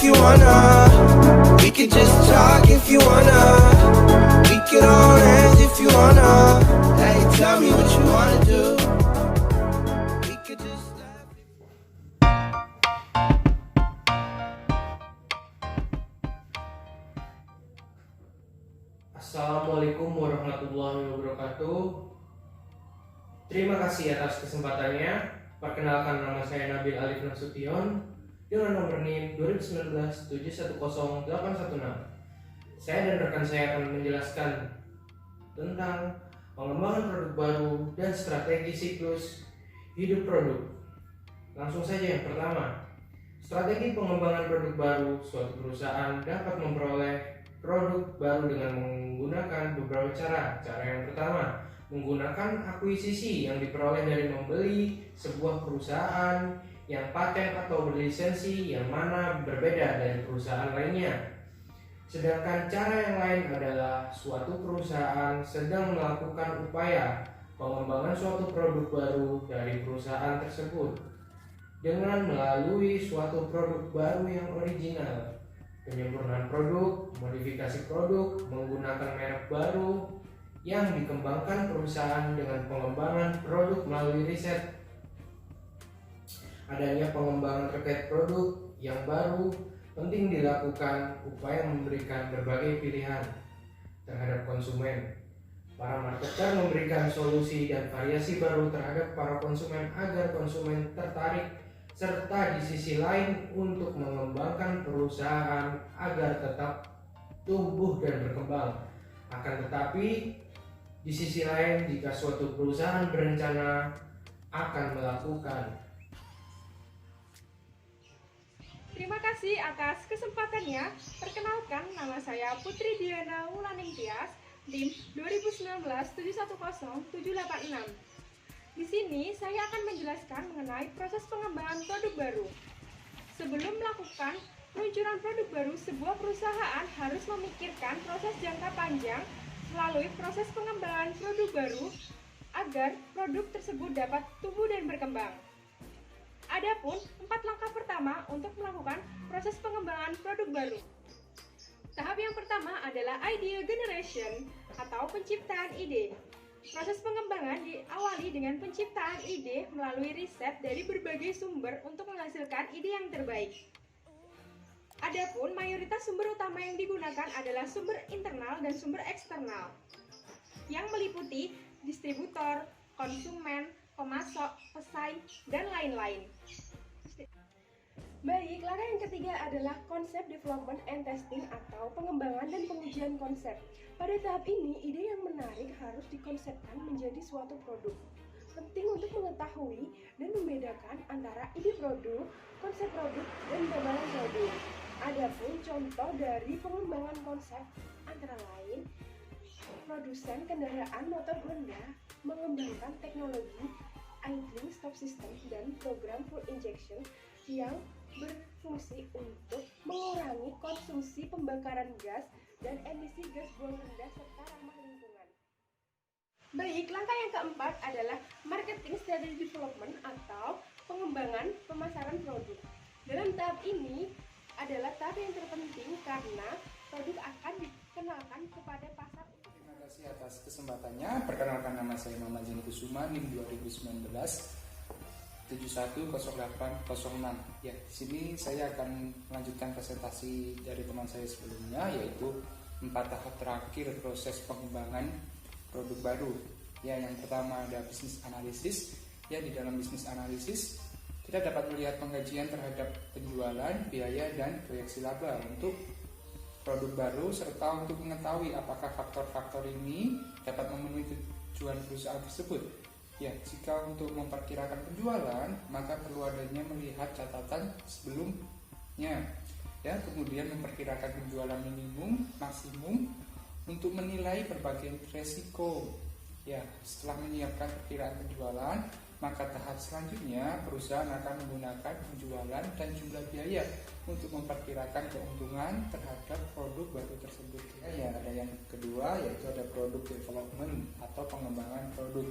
if you wanna. We could just talk if you wanna. We could all dance if you wanna. Hey, tell me what you wanna do. We could just laugh. Assalamualaikum warahmatullahi wabarakatuh. Terima kasih atas kesempatannya. Perkenalkan, nama saya Nabil Alif Nasution dengan nomor NIM 2019710816. Saya dan rekan saya akan menjelaskan tentang pengembangan produk baru dan strategi siklus hidup produk. Langsung saja yang pertama. Strategi pengembangan produk baru. Suatu perusahaan dapat memperoleh produk baru dengan menggunakan beberapa cara. Cara yang pertama, menggunakan akuisisi yang diperoleh dari membeli sebuah perusahaan yang paten atau berlisensi yang mana berbeda dari perusahaan lainnya. Sedangkan cara yang lain adalah suatu perusahaan sedang melakukan upaya pengembangan suatu produk baru dari perusahaan tersebut dengan melalui suatu produk baru yang original. Penyempurnaan produk, modifikasi produk, menggunakan merek baru yang dikembangkan perusahaan dengan pengembangan produk melalui riset. Adanya pengembangan terkait produk yang baru penting dilakukan upaya memberikan berbagai pilihan terhadap konsumen. Para marketer memberikan solusi dan variasi baru terhadap para konsumen agar konsumen tertarik, serta di sisi lain untuk mengembangkan perusahaan agar tetap tumbuh dan berkembang. Akan tetapi di sisi lain, jika suatu perusahaan berencana akan melakukan. Terima kasih atas kesempatannya. Perkenalkan, nama saya Putri Diana Wulaning Tias, NIM 2019710786. Di sini saya akan menjelaskan mengenai proses pengembangan produk baru. Sebelum melakukan peluncuran produk baru, sebuah perusahaan harus memikirkan proses jangka panjang melalui proses pengembangan produk baru agar produk tersebut dapat tumbuh dan berkembang. Adapun 4 langkah pertama untuk melakukan proses pengembangan produk baru. Tahap yang pertama adalah idea generation atau penciptaan ide. Proses pengembangan diawali dengan penciptaan ide melalui riset dari berbagai sumber untuk menghasilkan ide yang terbaik. Adapun mayoritas sumber utama yang digunakan adalah sumber internal dan sumber eksternal yang meliputi distributor, konsumen, pemasok, pesaing, dan lain-lain. Baik, langkah yang ketiga adalah konsep development and testing atau pengembangan dan pengujian konsep. Pada tahap ini, ide yang menarik harus dikonsepkan menjadi suatu produk. Penting untuk mengetahui dan membedakan antara ide produk, konsep produk, dan gambaran produk. Adapun contoh dari pengembangan konsep antara lain, produsen kendaraan motor Honda mengembangkan teknologi idling stop system dan program fuel injection yang berfungsi untuk mengurangi konsumsi pembakaran gas dan emisi gas buang rendah serta ramah lingkungan. Baik, langkah yang keempat adalah marketing strategy development atau pengembangan pemasaran produk. Dalam tahap ini adalah tahap yang terpenting karena produk akan dikenalkan kepada pasar. Terima kasih atas kesempatannya. Perkenalkan, nama saya Muhammad Zeni Kusuma, NIM 2019-710806. Ya, di sini saya akan melanjutkan presentasi dari teman saya sebelumnya, yaitu 4 tahap terakhir proses pengembangan produk baru. Ya, yang pertama ada bisnis analisis. Ya, di dalam bisnis analisis kita dapat melihat pengkajian terhadap penjualan, biaya, dan proyeksi laba untuk produk baru serta untuk mengetahui apakah faktor-faktor ini dapat memenuhi tujuan perusahaan tersebut. Ya, jika untuk memperkirakan penjualan, maka perlu adanya melihat catatan sebelumnya. Ya, kemudian memperkirakan penjualan minimum, maksimum untuk menilai berbagai resiko. Ya, setelah menyiapkan perkiraan penjualan, maka tahap selanjutnya perusahaan akan menggunakan penjualan dan jumlah biaya untuk memperkirakan keuntungan terhadap produk baru tersebut. Ya, ada yang kedua, yaitu ada product development atau pengembangan produk.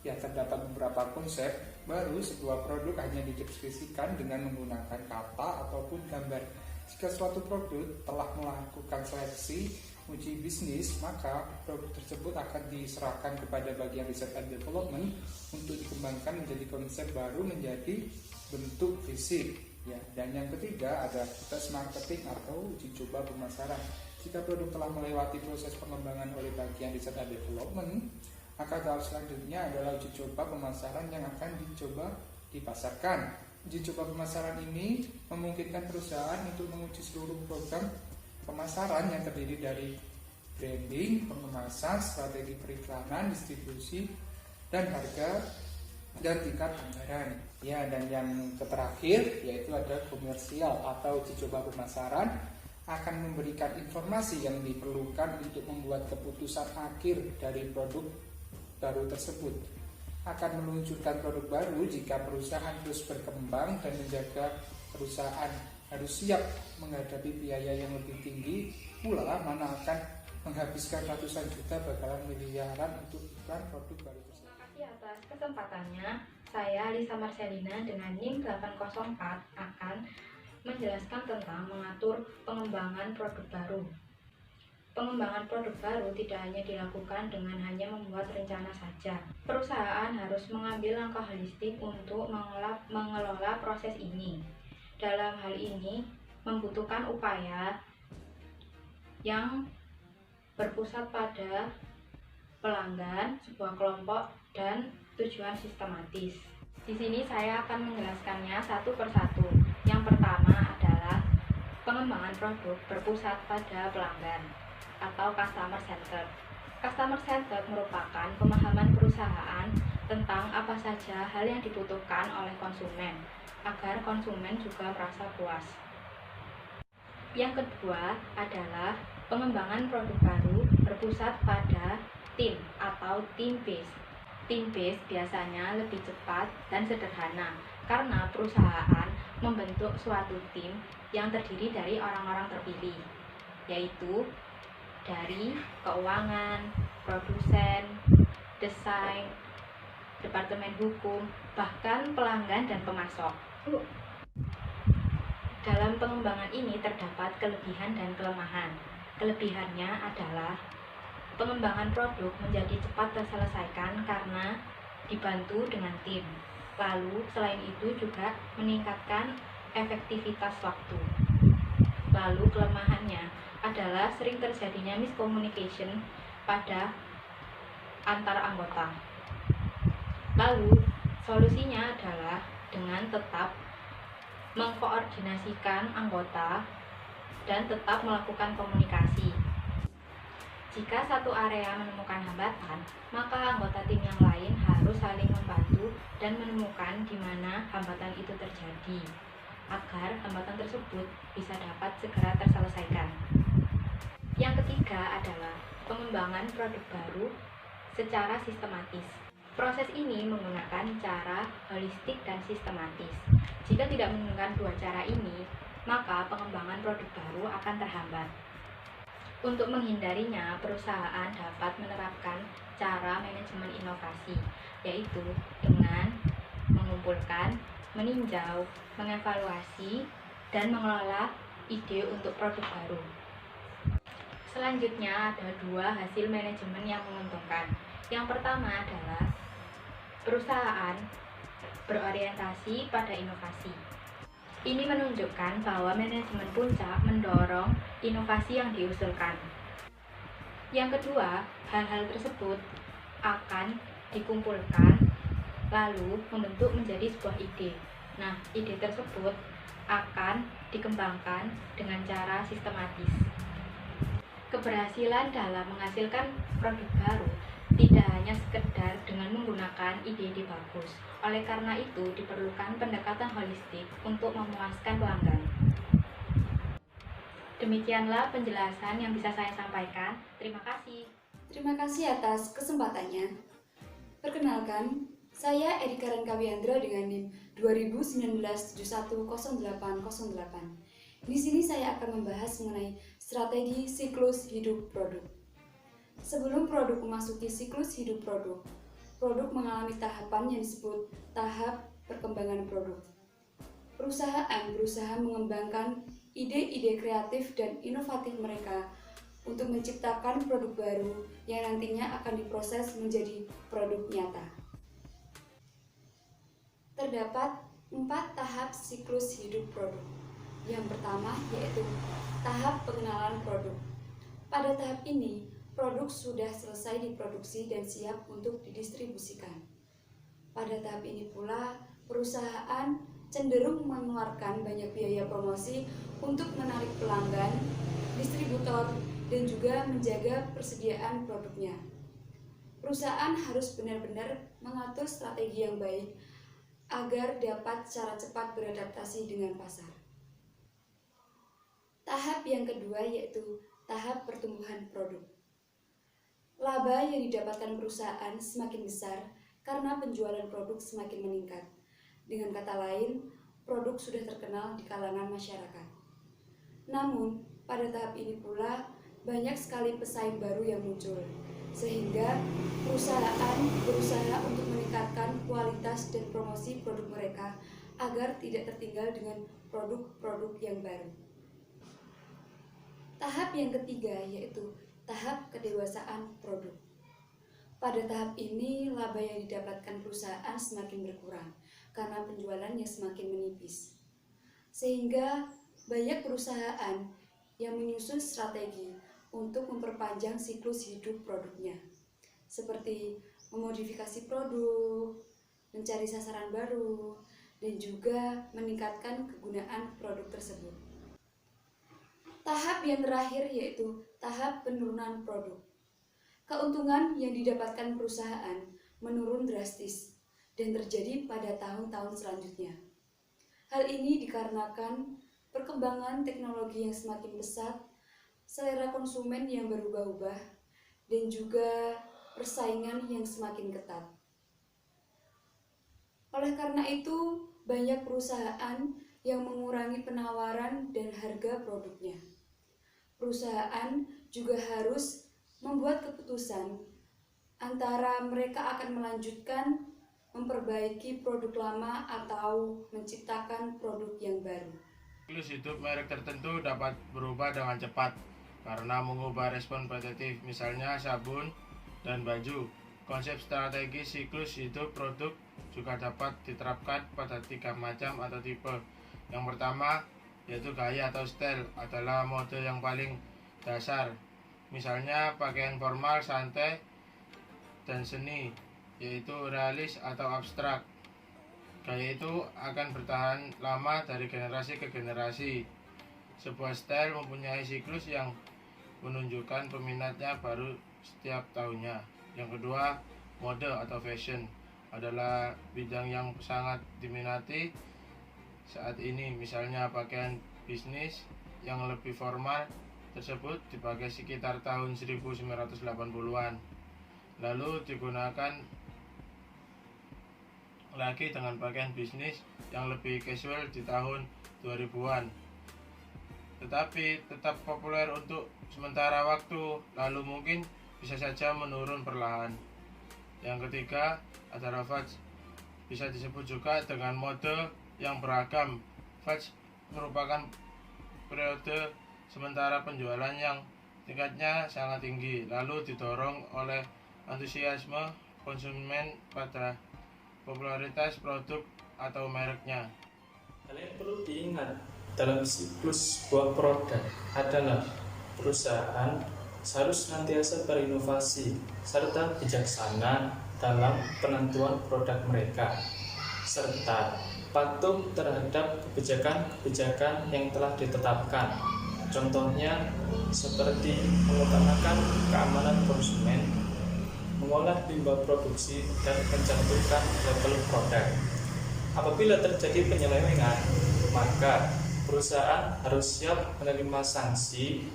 Ya, terdapat beberapa konsep baru sebuah produk hanya dideskripsikan dengan menggunakan kata ataupun gambar. Jika suatu produk telah melakukan seleksi uji bisnis, maka produk tersebut akan diserahkan kepada bagian research and development untuk dikembangkan menjadi konsep baru, menjadi bentuk fisik. Ya, dan yang ketiga ada tes marketing atau uji coba pemasaran. Jika produk telah melewati proses pengembangan oleh bagian research and development, maka tahap selanjutnya adalah uji coba pemasaran yang akan dicoba dipasarkan. Uji coba pemasaran ini memungkinkan perusahaan untuk menguji seluruh program pemasaran yang terdiri dari branding, pengemasan, strategi periklanan, distribusi, dan harga dan tingkat anggaran. Ya, dan yang terakhir yaitu ada komersial atau uji coba pemasaran akan memberikan informasi yang diperlukan untuk membuat keputusan akhir dari produk baru tersebut. Akan meluncurkan produk baru jika perusahaan terus berkembang dan menjaga perusahaan harus siap menghadapi biaya yang lebih tinggi pula, mana akan menghabiskan ratusan juta bahkan miliaran untuk iklan produk baru tersebut. Terima kasih atas kesempatannya. Saya Lisa Marcelina dengan NIM 804 akan menjelaskan tentang mengatur pengembangan produk baru. Pengembangan produk baru tidak hanya dilakukan dengan hanya membuat rencana saja. Perusahaan harus mengambil langkah holistik untuk mengelola proses ini. Dalam hal ini, membutuhkan upaya yang berpusat pada pelanggan, sebuah kelompok, dan tujuan sistematis. Di sini saya akan menjelaskannya satu persatu. Yang pertama adalah pengembangan produk berpusat pada pelanggan atau customer centered. Customer centered merupakan pemahaman perusahaan tentang apa saja hal yang dibutuhkan oleh konsumen agar konsumen juga merasa puas. Yang kedua adalah pengembangan produk baru berpusat pada tim atau team based. Team based biasanya lebih cepat dan sederhana karena perusahaan membentuk suatu tim yang terdiri dari orang-orang terpilih, yaitu dari keuangan, produsen, desain, departemen hukum, bahkan pelanggan dan pemasok. Dalam pengembangan ini terdapat kelebihan dan kelemahan. Kelebihannya adalah pengembangan produk menjadi cepat terselesaikan karena dibantu dengan tim. Lalu selain itu juga meningkatkan efektivitas waktu. Lalu kelemahannya adalah sering terjadinya miscommunication pada antar anggota. Lalu solusinya adalah dengan tetap mengkoordinasikan anggota dan tetap melakukan komunikasi. Jika satu area menemukan hambatan, maka anggota tim yang lain harus saling membantu dan menemukan di mana hambatan itu terjadi, agar hambatan tersebut bisa dapat segera terselesaikan. Yang ketiga adalah pengembangan produk baru secara sistematis. Proses ini menggunakan cara holistik dan sistematis. Jika tidak menggunakan dua cara ini, maka pengembangan produk baru akan terhambat. Untuk menghindarinya, perusahaan dapat menerapkan cara manajemen inovasi, yaitu dengan mengumpulkan, meninjau, mengevaluasi, dan mengelola ide untuk produk baru. Selanjutnya ada dua hasil manajemen yang menguntungkan. Yang pertama adalah perusahaan berorientasi pada inovasi. Ini menunjukkan bahwa manajemen puncak mendorong inovasi yang diusulkan. Yang kedua, hal-hal tersebut akan dikumpulkan lalu membentuk menjadi sebuah ide. Nah, ide tersebut akan dikembangkan dengan cara sistematis. Keberhasilan dalam menghasilkan produk baru tidak hanya sekedar dengan menggunakan ide-ide bagus. Oleh karena itu, diperlukan pendekatan holistik untuk memuaskan pelanggan. Demikianlah penjelasan yang bisa saya sampaikan. Terima kasih. Terima kasih atas kesempatannya. Perkenalkan, saya Erika Renkawiandra dengan NIM 2019-710808. Di sini saya akan membahas mengenai strategi siklus hidup produk. Sebelum produk memasuki siklus hidup produk, produk mengalami tahapan yang disebut tahap perkembangan produk. Perusahaan berusaha mengembangkan ide-ide kreatif dan inovatif mereka untuk menciptakan produk baru yang nantinya akan diproses menjadi produk nyata. Terdapat 4 tahap siklus hidup produk. Yang pertama yaitu tahap pengenalan produk. Pada tahap ini, produk sudah selesai diproduksi dan siap untuk didistribusikan. Pada tahap ini pula, perusahaan cenderung mengeluarkan banyak biaya promosi untuk menarik pelanggan, distributor, dan juga menjaga persediaan produknya. Perusahaan harus benar-benar mengatur strategi yang baik agar dapat secara cepat beradaptasi dengan pasar. Tahap yang kedua yaitu tahap pertumbuhan produk. Laba yang didapatkan perusahaan semakin besar karena penjualan produk semakin meningkat. Dengan kata lain, produk sudah terkenal di kalangan masyarakat. Namun, pada tahap ini pula banyak sekali pesaing baru yang muncul, sehingga perusahaan berusaha untuk meningkatkan kualitas dan promosi produk mereka agar tidak tertinggal dengan produk-produk yang baru. Tahap yang ketiga yaitu tahap kedewasaan produk. Pada tahap ini, laba yang didapatkan perusahaan semakin berkurang karena penjualannya semakin menipis. Sehingga banyak perusahaan yang menyusun strategi untuk memperpanjang siklus hidup produknya, seperti memodifikasi produk, mencari sasaran baru, dan juga meningkatkan kegunaan produk tersebut. Tahap yang terakhir yaitu tahap penurunan produk. Keuntungan yang didapatkan perusahaan menurun drastis dan terjadi pada tahun-tahun selanjutnya. Hal ini dikarenakan perkembangan teknologi yang semakin pesat, selera konsumen yang berubah-ubah, dan juga persaingan yang semakin ketat. Oleh karena itu, banyak perusahaan yang mengurangi penawaran dan harga produknya. Perusahaan juga harus membuat keputusan antara mereka akan melanjutkan memperbaiki produk lama atau menciptakan produk yang baru. Siklus hidup merek tertentu dapat berubah dengan cepat karena mengubah respon kompetitif, misalnya sabun dan baju. Konsep strategi siklus hidup produk juga dapat diterapkan pada 3 macam atau tipe. Yang pertama yaitu gaya atau style, adalah mode yang paling dasar, misalnya pakaian formal, santai, dan seni, yaitu realis atau abstrak. Gaya itu akan bertahan lama dari generasi ke generasi. Sebuah style mempunyai siklus yang menunjukkan peminatnya baru setiap tahunnya. Yang kedua, mode atau fashion, adalah bidang yang sangat diminati saat ini, misalnya pakaian bisnis yang lebih formal tersebut dipakai sekitar tahun 1980-an, lalu digunakan lagi dengan pakaian bisnis yang lebih casual di tahun 2000-an, tetapi tetap populer untuk sementara waktu, lalu mungkin bisa saja menurun perlahan. Yang ketiga adalah fast, bisa disebut juga dengan mode yang beragam. Fast merupakan periode sementara penjualan yang tingkatnya sangat tinggi, lalu didorong oleh antusiasme konsumen pada popularitas produk atau mereknya. Hal yang perlu diingat dalam siklus sebuah produk adalah perusahaan harus senantiasa berinovasi serta bijaksana dalam penentuan produk mereka, serta patuh terhadap kebijakan-kebijakan yang telah ditetapkan. Contohnya seperti mengutamakan keamanan konsumen, mengolah limbah produksi, dan mencantumkan label produk. Apabila terjadi penyelewengan, maka perusahaan harus siap menerima sanksi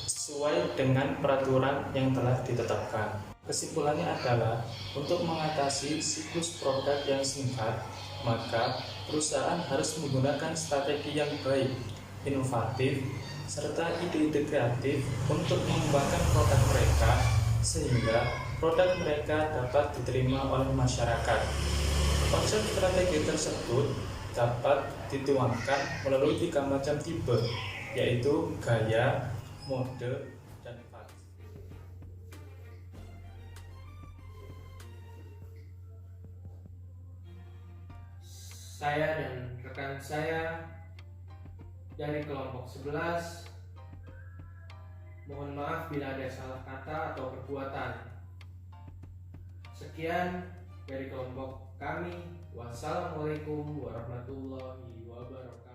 sesuai dengan peraturan yang telah ditetapkan. Kesimpulannya adalah, untuk mengatasi siklus produk yang singkat, maka perusahaan harus menggunakan strategi yang baik, inovatif, serta ide-ide kreatif untuk mengembangkan produk mereka sehingga produk mereka dapat diterima oleh masyarakat. Konsep strategi tersebut dapat dituangkan melalui 3 macam tipe, yaitu gaya, mode, dan fase. Saya dan rekan saya dari kelompok 11 mohon maaf bila ada salah kata atau perbuatan. Sekian dari kelompok kami. Wassalamualaikum warahmatullahi wabarakatuh.